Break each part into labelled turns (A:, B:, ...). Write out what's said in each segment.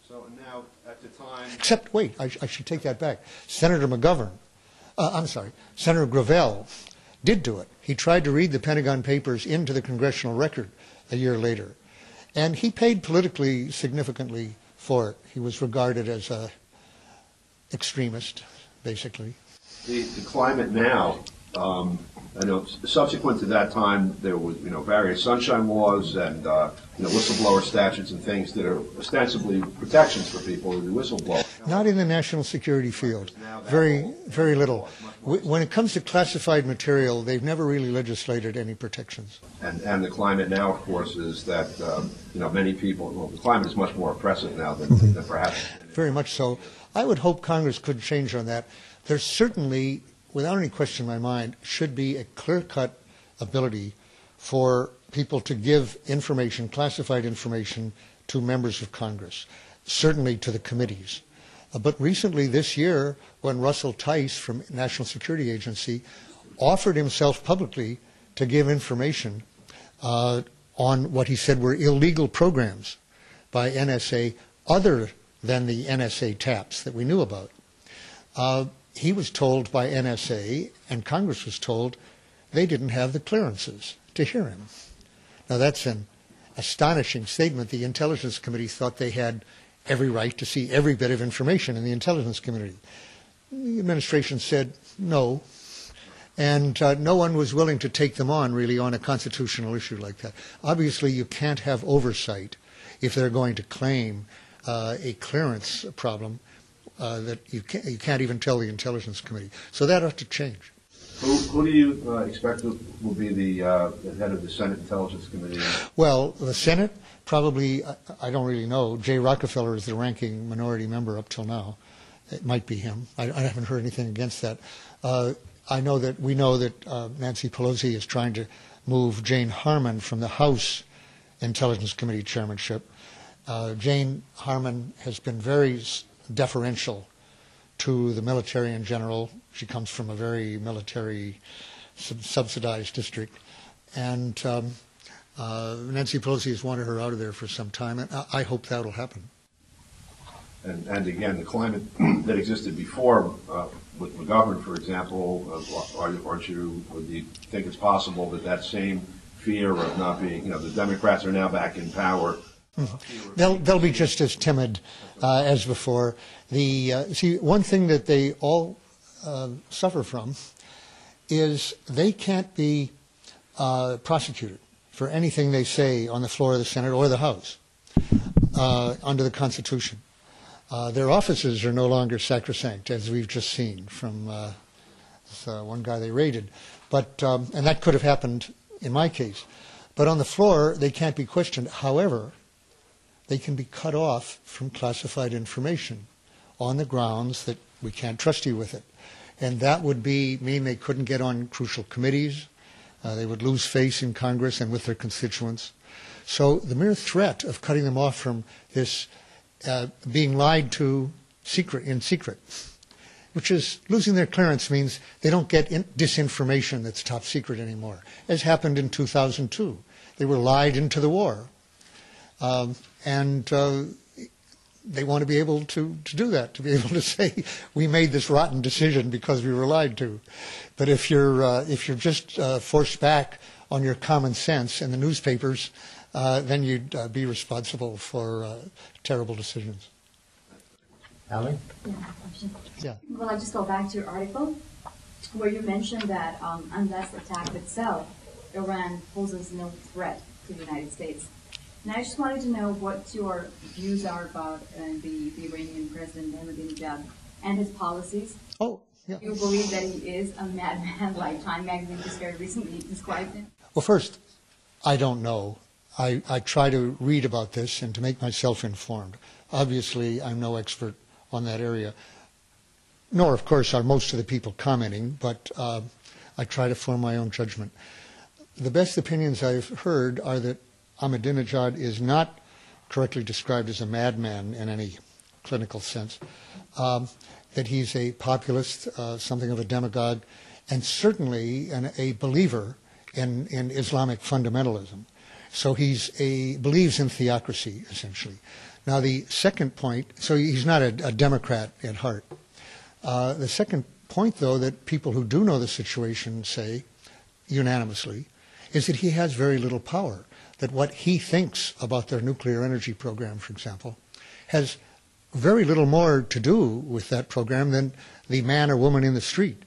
A: So now, at the time...
B: Except, wait, I should take that back. Senator Senator Gravel did do it. He tried to read the Pentagon Papers into the congressional record a year later. And he paid politically significantly for it. He was regarded as an extremist, basically.
A: The climate now, I know subsequent to that time, there was, various sunshine laws and, whistleblower statutes and things that are ostensibly protections for people who whistleblow.
B: Not in the national security field. Very, very little. When it comes to classified material, they've never really legislated any protections.
A: And the climate now, of course, is that, many people, the climate is much more oppressive now than perhaps.
B: Very much so. I would hope Congress could change on that. There's certainly, without any question in my mind, should be a clear-cut ability for people to give information, classified information, to members of Congress, certainly to the committees. But recently this year, when Russell Tice from National Security Agency offered himself publicly to give information on what he said were illegal programs by NSA other than the NSA taps that we knew about, he was told by NSA, and Congress was told, they didn't have the clearances to hear him. Now that's an astonishing statement. The Intelligence Committee thought they had every right to see every bit of information in the Intelligence Committee. The administration said no, and no one was willing to take them on, really, on a constitutional issue like that. Obviously, you can't have oversight if they're going to claim a clearance problem that you can't even tell the Intelligence Committee. So that ought to change.
A: Who do you expect will be the head of the Senate Intelligence Committee?
B: Well, the Senate, probably, I don't really know. Jay Rockefeller is the ranking minority member up till now. It might be him. I haven't heard anything against that. We know that Nancy Pelosi is trying to move Jane Harman from the House Intelligence Committee chairmanship. Jane Harman has been very deferential to the military in general. She comes from a very military subsidized district. And Nancy Pelosi has wanted her out of there for some time, and I hope that will happen.
A: And again, the climate that existed before with McGovern, for example, do you think it's possible that that same fear of not being, the Democrats are now back in power?
B: They'll be just as timid as before. See, one thing that they all suffer from is they can't be prosecuted for anything they say on the floor of the Senate or the House under the Constitution. Their offices are no longer sacrosanct, as we've just seen from one guy they raided. But and that could have happened in my case. But on the floor, they can't be questioned. However, they can be cut off from classified information on the grounds that we can't trust you with it. And that would mean they couldn't get on crucial committees. They would lose face in Congress and with their constituents. So the mere threat of cutting them off from this being lied to in secret, which is losing their clearance, means they don't get disinformation that's top secret anymore, as happened in 2002. They were lied into the war. And they want to be able to do that, to be able to say, we made this rotten decision because we were lied to. But if you're just forced back on your common sense in the newspapers, then you'd be responsible for terrible decisions.
C: Allie?
D: Yeah, question.
B: Yeah.
D: Well, I just go back to your article where you mentioned that unless attacked itself, Iran poses no threat to the United States. And I just wanted to know what your views are about the Iranian president, Ahmadinejad, and his policies.
B: Oh, yeah.
D: Do you believe that he is a madman, like Time magazine just very recently described him?
B: Well, first, I don't know. I try to read about this and to make myself informed. Obviously, I'm no expert on that area, nor, of course, are most of the people commenting, but I try to form my own judgment. The best opinions I've heard are that Ahmadinejad is not correctly described as a madman in any clinical sense, that he's a populist, something of a demagogue, and certainly a believer in Islamic fundamentalism. So believes in theocracy, essentially. Now, the second point, so he's not a Democrat at heart. The second point, though, that people who do know the situation say unanimously is that he has very little power, that what he thinks about their nuclear energy program, for example, has very little more to do with that program than the man or woman in the street.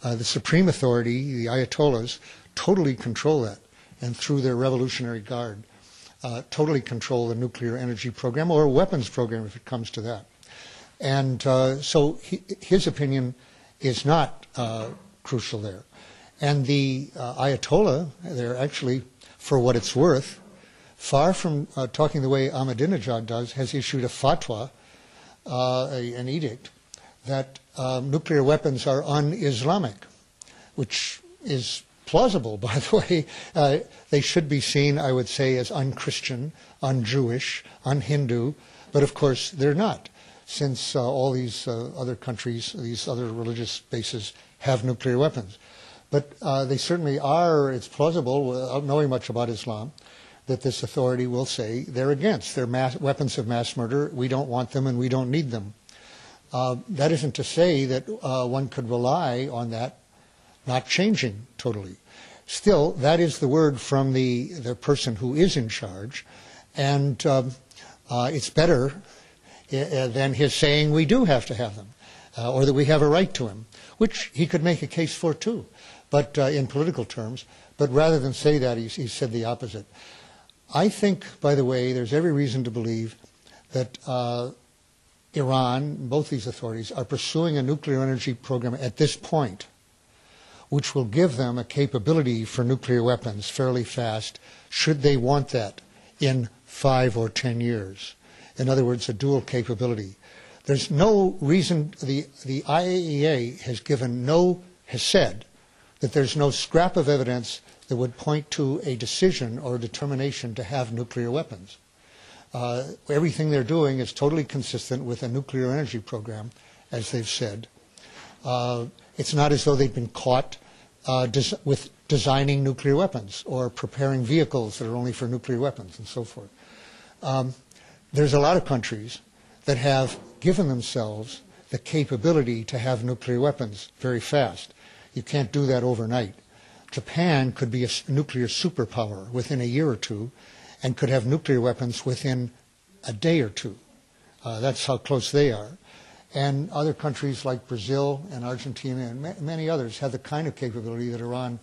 B: The supreme authority, the Ayatollahs, totally control that, and through their Revolutionary Guard, totally control the nuclear energy program or weapons program if it comes to that. And so his opinion is not crucial there. And the Ayatollah, they're actually, for what it's worth, far from talking the way Ahmadinejad does, has issued a fatwa, an edict, that nuclear weapons are un-Islamic, which is plausible, by the way. They should be seen, I would say, as un-Christian, un-Jewish, un-Hindu, but of course they're not, since all these other countries, these other religious bases, have nuclear weapons. But they certainly are, it's plausible, without knowing much about Islam, that this authority will say they're against. They're weapons of mass murder. We don't want them and we don't need them. That isn't to say that one could rely on that not changing totally. Still, that is the word from the person who is in charge, and it's better than his saying we do have to have them, or that we have a right to them, which he could make a case for too, but in political terms. But rather than say that, he said the opposite. I think, by the way, there's every reason to believe that Iran, both these authorities, are pursuing a nuclear energy program at this point, which will give them a capability for nuclear weapons fairly fast, should they want that in 5 or 10 years. In other words, a dual capability. There's no reason, the IAEA has said that there's no scrap of evidence that would point to a decision or a determination to have nuclear weapons. Everything they're doing is totally consistent with a nuclear energy program, as they've said. It's not as though they've been caught with designing nuclear weapons or preparing vehicles that are only for nuclear weapons and so forth. There's a lot of countries that have given themselves the capability to have nuclear weapons very fast. You can't do that overnight. Japan could be a nuclear superpower within a year or two and could have nuclear weapons within a day or two. That's how close they are. And other countries like Brazil and Argentina and many others have the kind of capability that Iran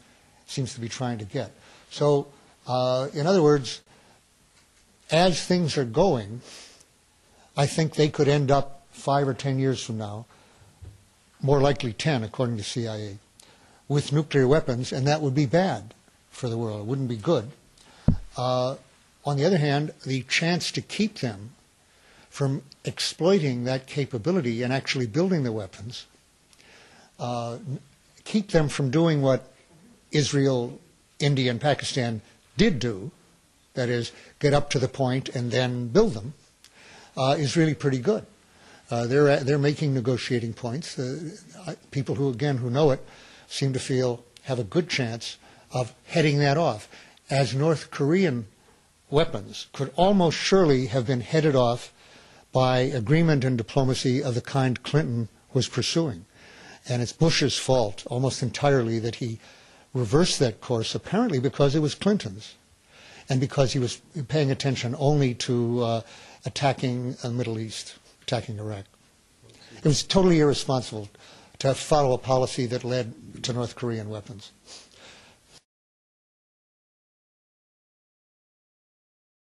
B: seems to be trying to get. So, in other words, as things are going, I think they could end up 5 or 10 years from now, more likely 10 according to CIA, with nuclear weapons, and that would be bad for the world. It wouldn't be good. On the other hand, the chance to keep them from exploiting that capability and actually building the weapons, keep them from doing what Israel, India, and Pakistan did do, that is, get up to the point and then build them, is really pretty good. They're making negotiating points. People who know it seem to have a good chance of heading that off, as North Korean weapons could almost surely have been headed off by agreement and diplomacy of the kind Clinton was pursuing. And it's Bush's fault almost entirely that he reversed that course, apparently because it was Clinton's, and because he was paying attention only to attacking the Middle East, attacking Iraq. It was totally irresponsible to follow a policy that led to North Korean weapons.